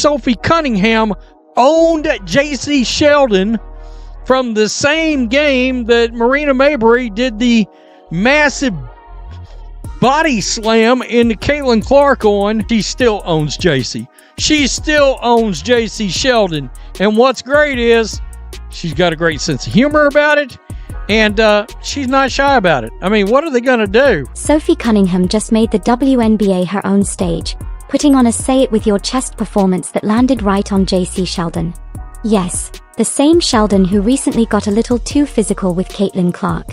Sophie Cunningham owned Jacy Sheldon from the same game that Marina Mabrey did the massive body slam into Caitlin Clark on. She still owns Jacy. She still owns Jacy Sheldon. And what's great is she's got a great sense of humor about it, and she's not shy about it. I mean, what are they going to do? Sophie Cunningham just made the WNBA her own stage, putting on a say it with your chest performance that landed right on Jacy Sheldon. Yes, the same Sheldon who recently got a little too physical with Caitlin Clark.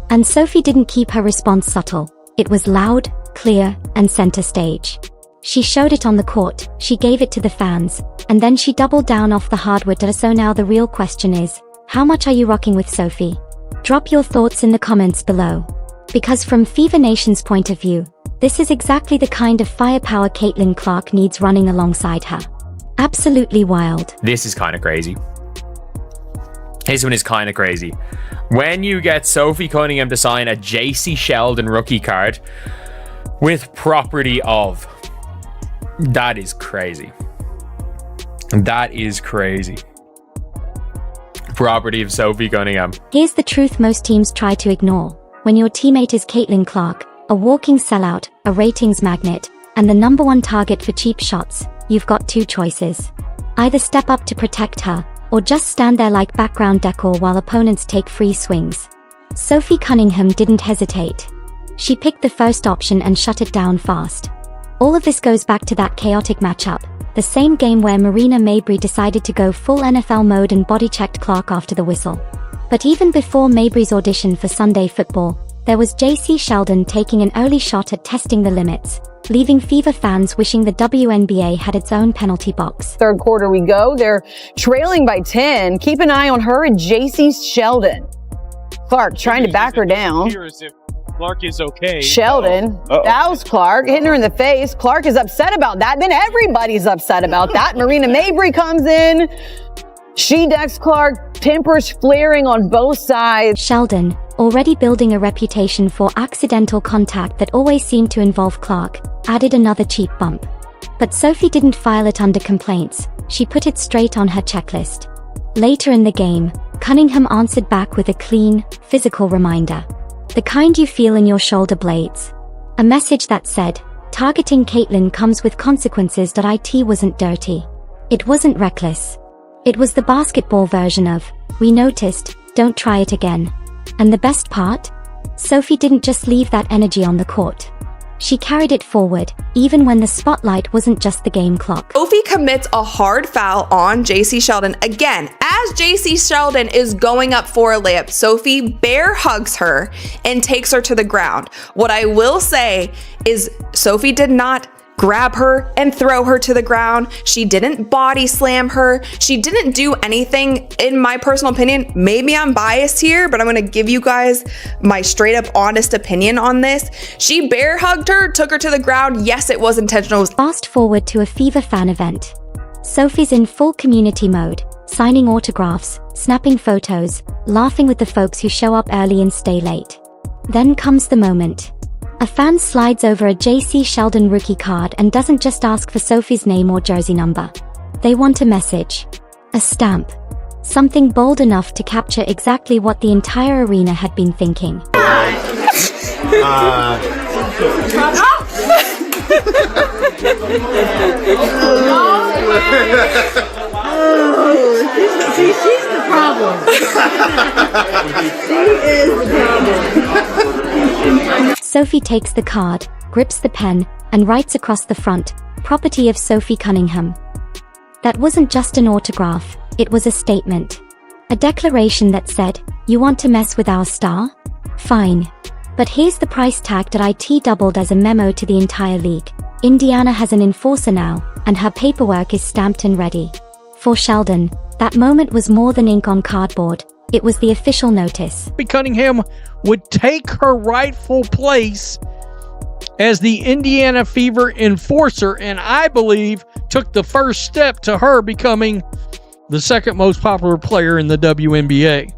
And Sophie didn't keep her response subtle. It was loud, clear, and center stage. She showed it on the court, she gave it to the fans, and then she doubled down off the hardwood. So now the real question is, how much are you rocking with Sophie? Drop your thoughts in the comments below. Because from Fever Nation's point of view, this is exactly the kind of firepower Caitlin Clark needs running alongside her. Absolutely wild. This is kind of crazy. This one is kind of crazy. When you get Sophie Cunningham to sign a Jacy Sheldon rookie card with property of, that is crazy. That is crazy. Property of Sophie Cunningham. Here's the truth most teams try to ignore. When your teammate is Caitlin Clark, a walking sellout, a ratings magnet, and the #1 target for cheap shots, you've got two choices. Either step up to protect her, or just stand there like background decor while opponents take free swings. Sophie Cunningham didn't hesitate. She picked the first option and shut it down fast. All of this goes back to that chaotic matchup, the same game where Marina Mabrey decided to go full NFL mode and body-checked Clark after the whistle. But even before Mabrey's audition for Sunday Football, there was Jacy Sheldon taking an early shot at testing the limits, leaving Fever fans wishing the WNBA had its own penalty box. Third quarter we go. They're trailing by 10. Keep an eye on her and Jacy Sheldon. Clark trying to back her down. Clark is okay. Sheldon, that was Clark, hitting her in the face. Clark is upset about that. Then everybody's upset about that. Marina Mabrey comes in. She decks Clark, tempers flaring on both sides. Sheldon, already building a reputation for accidental contact that always seemed to involve Clark, added another cheap bump. But Sophie didn't file it under complaints. She put it straight on her checklist. Later in the game, Cunningham answered back with a clean, physical reminder. The kind you feel in your shoulder blades. A message that said, targeting Caitlin comes with consequences. It wasn't dirty. It wasn't reckless. It was the basketball version of, we noticed, don't try it again. And the best part? Sophie didn't just leave that energy on the court. She carried it forward, even when the spotlight wasn't just the game clock. Sophie commits a hard foul on Jacy Sheldon. Again, as Jacy Sheldon is going up for a layup, Sophie bear hugs her and takes her to the ground. What I will say is Sophie did not grab her and throw her to the ground. She didn't body slam her. She didn't do anything, in my personal opinion. Maybe I'm biased here, but I'm going to give you guys my straight up honest opinion on this. She bear hugged her, took her to the ground. Yes, it was intentional. Fast forward to a Fever fan event. Sophie's in full community mode, signing autographs, snapping photos, laughing with the folks who show up early and stay late. Then comes the moment. A fan slides over a Jacy Sheldon rookie card and doesn't just ask for Sophie's name or jersey number. They want a message. A stamp. Something bold enough to capture exactly what the entire arena had been thinking. She's the problem. She is the problem. Sophie takes the card, grips the pen, and writes across the front, property of Sophie Cunningham. That wasn't just an autograph, it was a statement. A declaration that said, you want to mess with our star? Fine. But here's the price tag. It doubled as a memo to the entire league. Indiana has an enforcer now, and her paperwork is stamped and ready. For Sheldon, that moment was more than ink on cardboard. It was the official notice. Sophie Cunningham would take her rightful place as the Indiana Fever enforcer, and I believe took the first step to her becoming the second most popular player in the WNBA.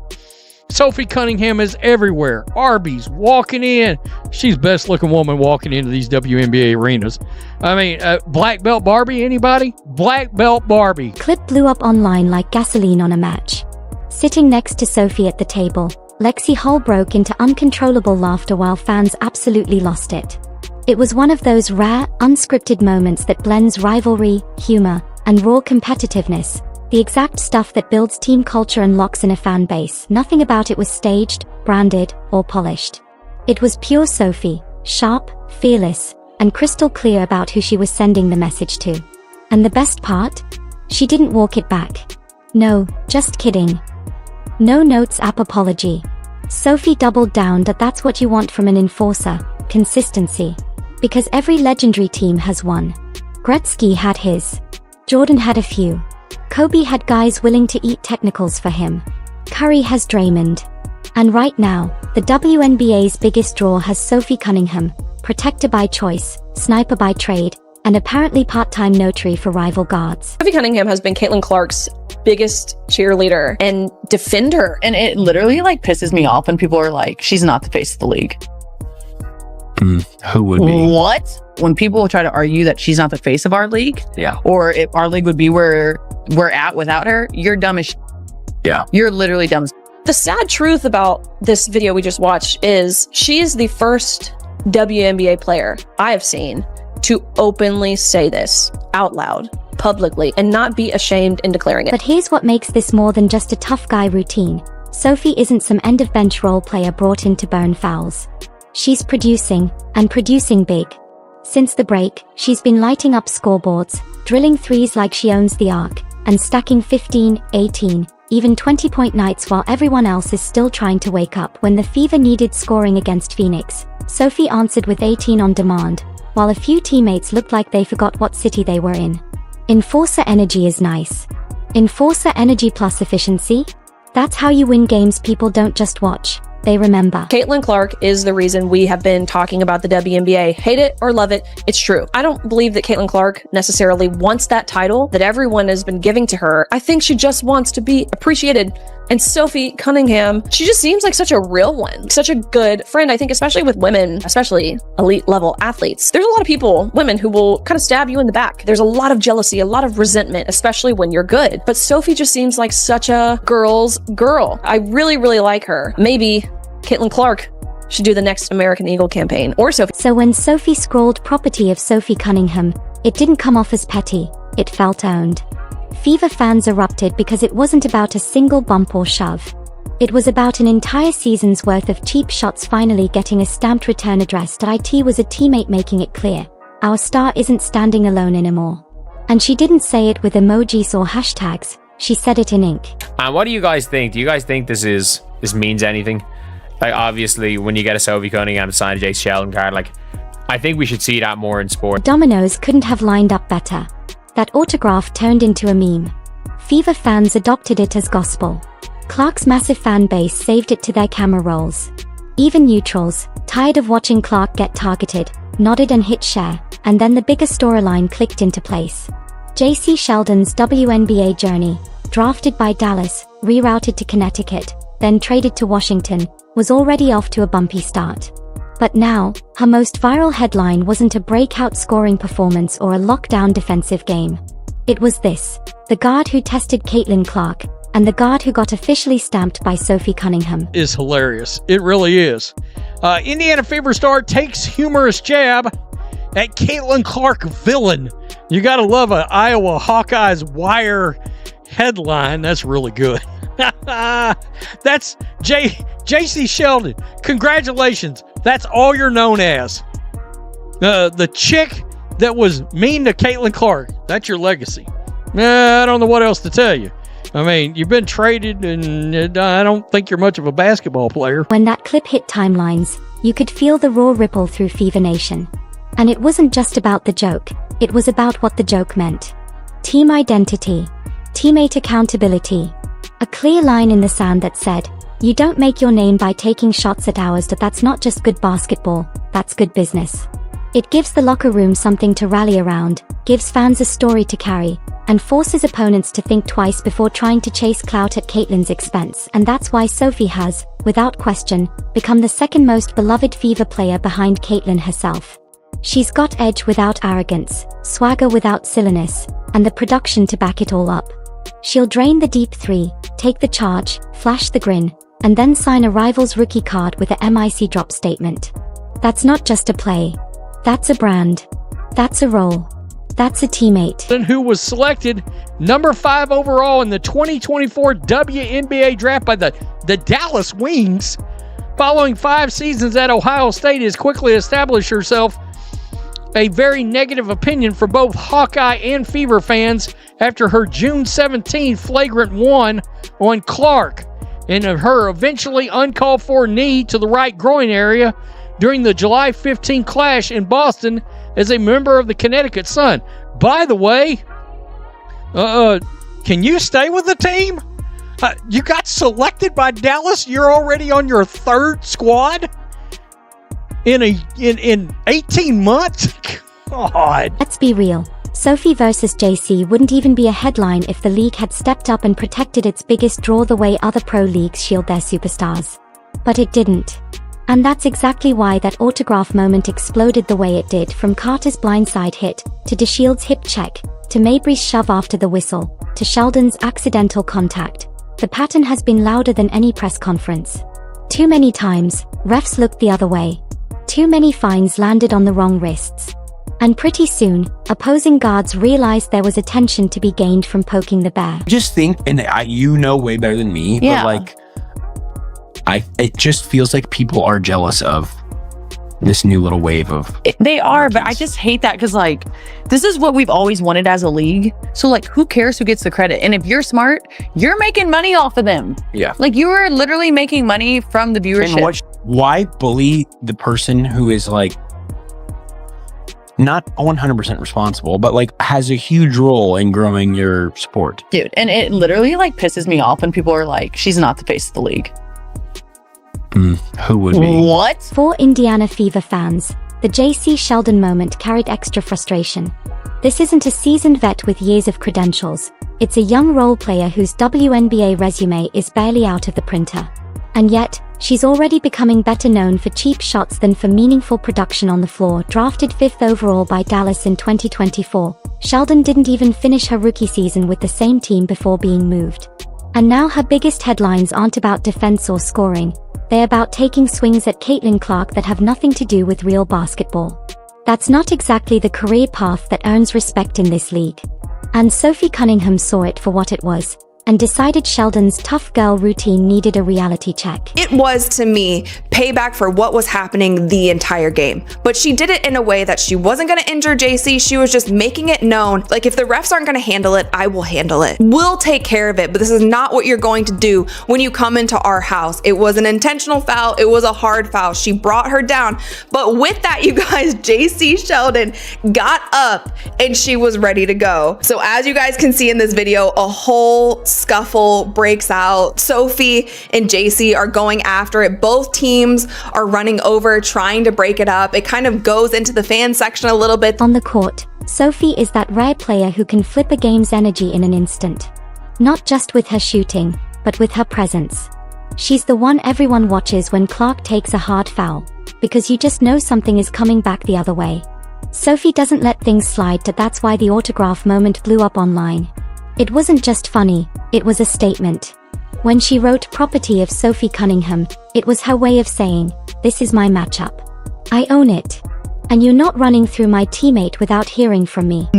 Sophie Cunningham is everywhere. Arby's walking in. She's best looking woman walking into these WNBA arenas. I mean, Black Belt Barbie, anybody? Black Belt Barbie. Clip blew up online like gasoline on a match. Sitting next to Sophie at the table, Lexi Hull broke into uncontrollable laughter while fans absolutely lost it. It was one of those rare, unscripted moments that blends rivalry, humor, and raw competitiveness, the exact stuff that builds team culture and locks in a fan base. Nothing about it was staged, branded, or polished. It was pure Sophie, sharp, fearless, and crystal clear about who she was sending the message to. And the best part? She didn't walk it back. No, just kidding. No notes app apology. Sophie doubled down that that's what you want from an enforcer, consistency. Because every legendary team has one. Gretzky had his. Jordan had a few. Kobe had guys willing to eat technicals for him. Curry has Draymond. And right now, the WNBA's biggest draw has Sophie Cunningham, protector by choice, sniper by trade, and apparently part-time notary for rival guards. Sophie Cunningham has been Caitlin Clark's biggest cheerleader and defender. And it literally like pisses me off when people are like, she's not the face of the league. Who would be? What? When people try to argue that she's not the face of our league, Yeah. or if our league would be where we're at without her, you're dumb as Yeah. You're literally dumb as The sad truth about this video we just watched is she is the first WNBA player I have seen to openly say this out loud, publicly, and not be ashamed in declaring it. But here's what makes this more than just a tough guy routine. Sophie isn't some end-of-bench role player brought in to burn fouls. She's producing, and producing big. Since the break, she's been lighting up scoreboards, drilling threes like she owns the arc, and stacking 15, 18, even 20-point nights while everyone else is still trying to wake up. When the Fever needed scoring against Phoenix, Sophie answered with 18 on demand, while a few teammates looked like they forgot what city they were in. Enforcer energy is nice. Enforcer energy plus efficiency? That's how you win games people don't just watch, they remember. Caitlin Clark is the reason we have been talking about the WNBA. Hate it or love it, it's true. I don't believe that Caitlin Clark necessarily wants that title that everyone has been giving to her. I think she just wants to be appreciated. And Sophie Cunningham, she just seems like such a real one, such a good friend. I think especially with women, especially elite level athletes, there's a lot of people, women, who will kind of stab you in the back. There's a lot of jealousy, a lot of resentment, especially when you're good. But Sophie just seems like such a girl's girl. I really, really like her. Maybe Caitlin Clark should do the next American Eagle campaign, or Sophie. So when Sophie scrawled property of Sophie Cunningham, it didn't come off as petty, it felt owned. Fever fans erupted because it wasn't about a single bump or shove. It was about an entire season's worth of cheap shots finally getting a stamped return address. It was a teammate making it clear, our star isn't standing alone anymore. And she didn't say it with emojis or hashtags, she said it in ink. And what do you guys think? Do you guys think this means anything? Like, obviously, when you get a Sophie Cunningham to sign a Jacy Sheldon card, like, I think we should see that more in sport. Dominoes couldn't have lined up better. That autograph turned into a meme. Fever fans adopted it as gospel. Clark's massive fan base saved it to their camera rolls. Even neutrals, tired of watching Clark get targeted, nodded and hit share, and then the bigger storyline clicked into place. Jacy Sheldon's WNBA journey, drafted by Dallas, rerouted to Connecticut, then traded to Washington, was already off to a bumpy start. But now, her most viral headline wasn't a breakout scoring performance or a lockdown defensive game. It was this: the guard who tested Caitlin Clark, and the guard who got officially stamped by Sophie Cunningham. Is hilarious. It really is. Indiana Fever star takes humorous jab at Caitlin Clark villain. You gotta love an Iowa Hawkeyes wire headline. That's really good. That's Jacy Sheldon. Congratulations. That's all you're known as. The chick that was mean to Caitlin Clark. That's your legacy. I don't know what else to tell you. I mean, you've been traded, and I don't think you're much of a basketball player. When that clip hit timelines, you could feel the raw ripple through Fever Nation. And it wasn't just about the joke, it was about what the joke meant. Team identity. Teammate accountability. A clear line in the sand that said, you don't make your name by taking shots at ours. That's not just good basketball, that's good business. It gives the locker room something to rally around, gives fans a story to carry, and forces opponents to think twice before trying to chase clout at Caitlyn's expense, and that's why Sophie has, without question, become the second most beloved Fever player behind Caitlyn herself. She's got edge without arrogance, swagger without silliness, and the production to back it all up. She'll drain the deep three, take the charge, flash the grin, and then sign a rival's rookie card with a MIC drop statement. That's not just a play. That's a brand. That's a role. That's a teammate. Who was selected number 5 overall in the 2024 WNBA draft by the Dallas Wings. Following 5 seasons at Ohio State, has quickly established herself a very negative opinion for both Hawkeye and Fever fans after her June 17 flagrant one on Clark and her eventually uncalled for knee to the right groin area during the July 15 clash in Boston as a member of the Connecticut Sun. By the way, can you stay with the team? You got selected by Dallas. You're already on your 3rd squad in 18 months. God. Let's be real. Sophie versus JC wouldn't even be a headline if the league had stepped up and protected its biggest draw the way other pro leagues shield their superstars. But it didn't. And that's exactly why that autograph moment exploded the way it did, from Carter's blindside hit, to DeShield's hip check, to Mabry's shove after the whistle, to Sheldon's accidental contact. The pattern has been louder than any press conference. Too many times, refs looked the other way. Too many fines landed on the wrong wrists. And pretty soon, opposing guards realized there was attention to be gained from poking the bear. Just think, and you know way better than me, Yeah. but like, it just feels like people are jealous of this new little wave of. They are, but I just hate that because, like, this is what we've always wanted as a league. So, like, who cares who gets the credit? And if you're smart, you're making money off of them. Yeah. Like, you are literally making money from the viewership. And why bully the person who is, like, not 100% responsible, but, like, has a huge role in growing your sport? Dude, and it literally, like, pisses me off when people are like, she's not the face of the league. Who would be? What? For Indiana Fever fans, the Jacy Sheldon moment carried extra frustration. This isn't a seasoned vet with years of credentials. It's a young role player whose WNBA resume is barely out of the printer. And yet, she's already becoming better known for cheap shots than for meaningful production on the floor. Drafted 5th overall by Dallas in 2024, Sheldon didn't even finish her rookie season with the same team before being moved. And now her biggest headlines aren't about defense or scoring. They're about taking swings at Caitlyn Clark that have nothing to do with real basketball. That's not exactly the career path that earns respect in this league. And Sophie Cunningham saw it for what it was, and decided Sheldon's tough girl routine needed a reality check. It was, to me, payback for what was happening the entire game. But she did it in a way that she wasn't going to injure Jacy. She was just making it known, like, if the refs aren't going to handle it, I will handle it. We'll take care of it, but this is not what you're going to do when you come into our house. It was an intentional foul. It was a hard foul. She brought her down. But with that, you guys, Jacy Sheldon got up and she was ready to go. So as you guys can see in this video, a whole scuffle breaks out. Sophie and Jacy are going after it. Both teams are running over, trying to break it up. It kind of goes into the fan section a little bit. On the court, Sophie is that rare player who can flip a game's energy in an instant. Not just with her shooting, but with her presence. She's the one everyone watches when Clark takes a hard foul, because you just know something is coming back the other way. Sophie doesn't let things slide, that's why the autograph moment blew up online. It wasn't just funny, it was a statement. When she wrote "Property of Sophie Cunningham," it was her way of saying, "This is my matchup. I own it. And you're not running through my teammate without hearing from me."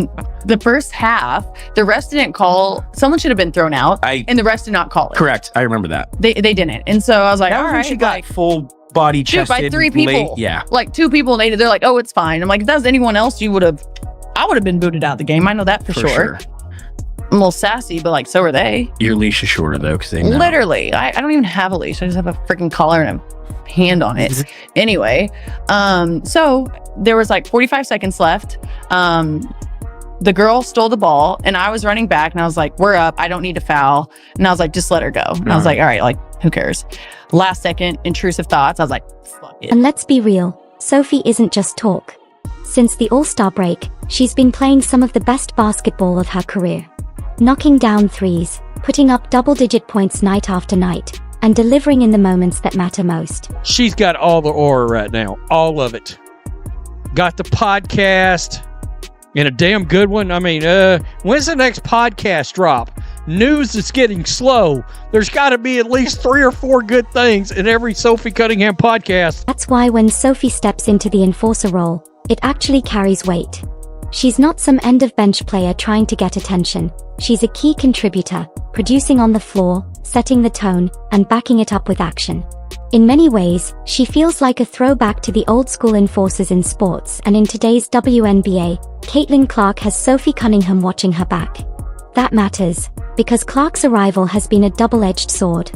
The first half, the refs didn't call. Someone should have been thrown out, and the refs did not call it. Correct. I remember that. They didn't. And so I was like, That all was when right. she got full body Dude, chested. by 3 people. Yeah. Like 2 people, they're like, oh, it's fine. I'm like, if that was anyone else, I would have been booted out of the game. I know that for sure. I'm a little sassy, but like, so are they. Your leash is shorter though, because they know. Literally, I don't even have a leash. I just have a freaking collar and a hand on it. Anyway, so there was like 45 seconds left. The girl stole the ball and I was running back and I was like, we're up. I don't need to foul. And I was like, just let her go. And I was like, all right, like, who cares? Last second, intrusive thoughts. I was like, fuck it. And let's be real, Sophie isn't just talk. Since the All-Star break, she's been playing some of the best basketball of her career. knocking down threes, putting up double-digit points night after night, and delivering in the moments that matter most. She's got all the aura right now. All of it. Got the podcast. And a damn good one. I mean, when's the next podcast drop? News is getting slow. There's got to be at least 3 or 4 good things in every Sophie Cunningham podcast. That's why when Sophie steps into the enforcer role, it actually carries weight. She's not some end-of-bench player trying to get attention. She's a key contributor, producing on the floor, setting the tone, and backing it up with action. In many ways, she feels like a throwback to the old-school enforcers in sports, and in today's WNBA, Caitlin Clark has Sophie Cunningham watching her back. That matters, because Clark's arrival has been a double-edged sword.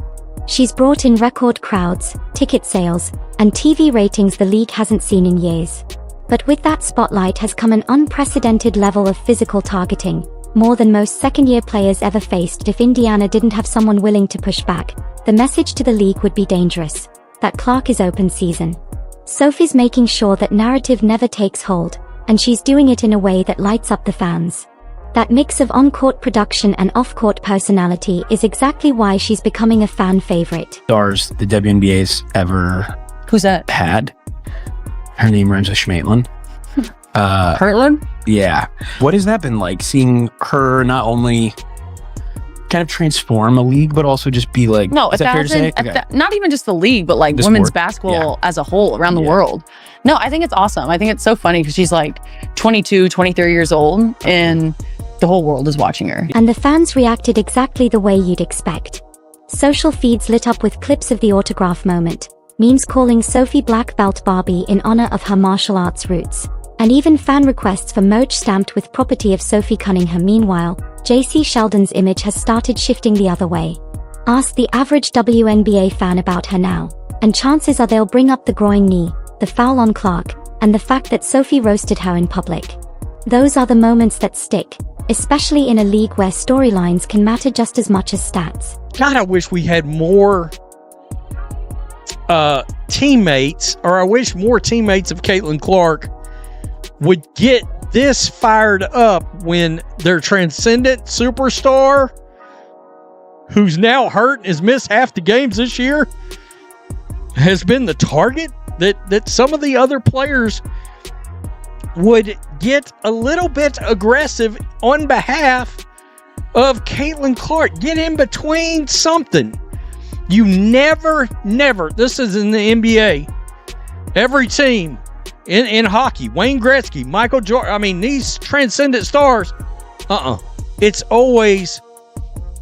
She's brought in record crowds, ticket sales, and TV ratings the league hasn't seen in years. But with that spotlight has come an unprecedented level of physical targeting, more than most second-year players ever faced. If Indiana didn't have someone willing to push back, the message to the league would be dangerous, that Clark is open season. Sophie's making sure that narrative never takes hold, and she's doing it in a way that lights up the fans. That mix of on-court production and off-court personality is exactly why she's becoming a fan favorite. Stars the WNBA's ever Who's that? had. Her name rhymes with Schmaitland. Kirtland? Yeah. What has that been like, seeing her not only kind of transform a league, but also just be like, No, is that fair to say? Okay. not even just the league, but like The women's sport? basketball as a whole around the world. No, I think it's awesome. I think it's so funny because she's like 22, 23 years old and the whole world is watching her. And the fans reacted exactly the way you'd expect. Social feeds lit up with clips of the autograph moment, memes calling Sophie Black Belt Barbie in honor of her martial arts roots, and even fan requests for merch stamped with property of Sophie Cunningham. Meanwhile, Jacy Sheldon's image has started shifting the other way. Ask the average WNBA fan about her now, and chances are they'll bring up the groin knee, the foul on Clark, and the fact that Sophie roasted her in public. Those are the moments that stick, especially in a league where storylines can matter just as much as stats. God, I wish we had more teammates, or I wish more teammates of Caitlin Clark would get this fired up when their transcendent superstar, who's now hurt and has missed half the games this year, has been the target, that some of the other players would get a little bit aggressive on behalf of Caitlin Clark. Get in between something. You never, this is in the NBA. Every team in hockey, Wayne Gretzky, Michael Jordan, I mean, these transcendent stars, it's always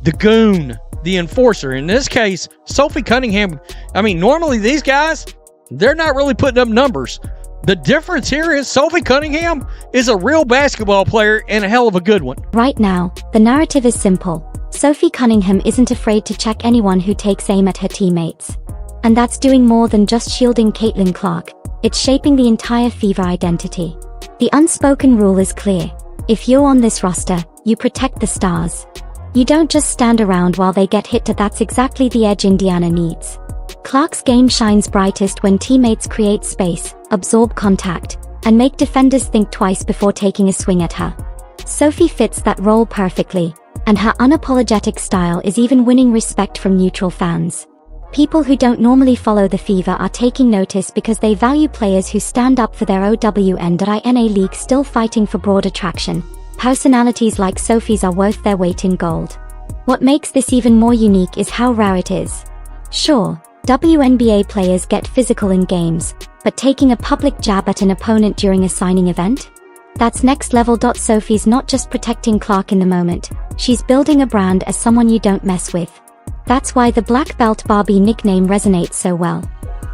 the goon, the enforcer. In this case, Sophie Cunningham, I mean, normally these guys, they're not really putting up numbers. The difference here is Sophie Cunningham is a real basketball player and a hell of a good one. Right now, the narrative is simple. Sophie Cunningham isn't afraid to check anyone who takes aim at her teammates. And that's doing more than just shielding Caitlin Clark. It's shaping the entire Fever identity. The unspoken rule is clear. If you're on this roster, you protect the stars. You don't just stand around while they get hit. That's exactly the edge Indiana needs. Clark's game shines brightest when teammates create space, absorb contact, and make defenders think twice before taking a swing at her. Sophie fits that role perfectly, and her unapologetic style is even winning respect from neutral fans. People who don't normally follow the Fever are taking notice because they value players who stand up for their OWN.INA league, still fighting for broad attraction. Personalities like Sophie's are worth their weight in gold. What makes this even more unique is how rare it is. Sure, WNBA players get physical in games, but taking a public jab at an opponent during a signing event? That's next level. Sophie's not just protecting Clark in the moment, she's building a brand as someone you don't mess with. That's why the Black Belt Barbie nickname resonates so well.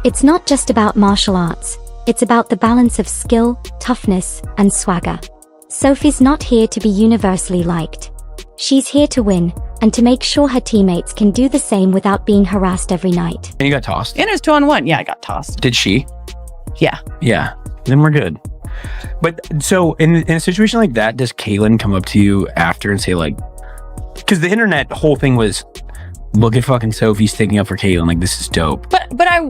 It's not just about martial arts, it's about the balance of skill, toughness, and swagger. Sophie's not here to be universally liked. She's here to win, and to make sure her teammates can do the same without being harassed every night. And you got tossed? And it was 2-on-1. Yeah, I got tossed. Did she? Yeah. Yeah. Then we're good. But so in a situation like that, does Caitlin come up to you after and say like, because the internet whole thing was, look at fucking Sophie sticking up for Caitlin, like this is dope. But I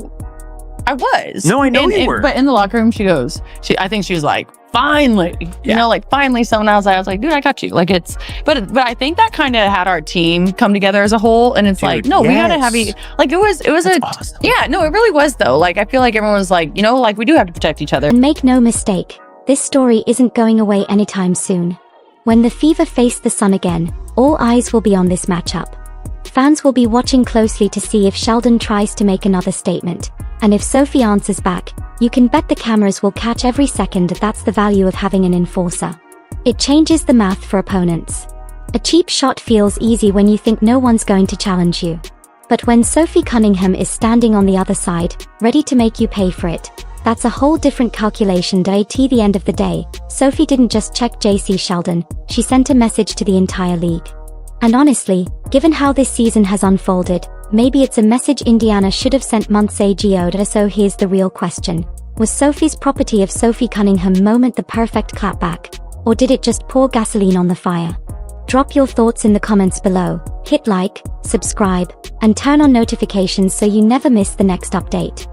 was. No, I know you were. But in the locker room, she goes, I think she was like finally, finally someone else. I was like, dude, I got you. Like but I think that kind of had our team come together as a whole. And it's we gotta have it was awesome. Yeah, no, it really was though. Like, I feel like everyone was like, we do have to protect each other. And make no mistake, this story isn't going away anytime soon. When the Fever face the Sun again, all eyes will be on this matchup. Fans will be watching closely to see if Sheldon tries to make another statement. And if Sophie answers back, you can bet the cameras will catch every second. That's the value of having an enforcer. It changes the math for opponents. A cheap shot feels easy when you think no one's going to challenge you. But when Sophie Cunningham is standing on the other side, ready to make you pay for it, that's a whole different calculation. At the end of the day, Sophie didn't just check Jacy Sheldon, she sent a message to the entire league. And honestly, given how this season has unfolded, maybe it's a message Indiana should have sent months ago. So here's the real question. Was Sophie's property of Sophie Cunningham moment the perfect clapback? Or did it just pour gasoline on the fire? Drop your thoughts in the comments below, hit like, subscribe, and turn on notifications so you never miss the next update.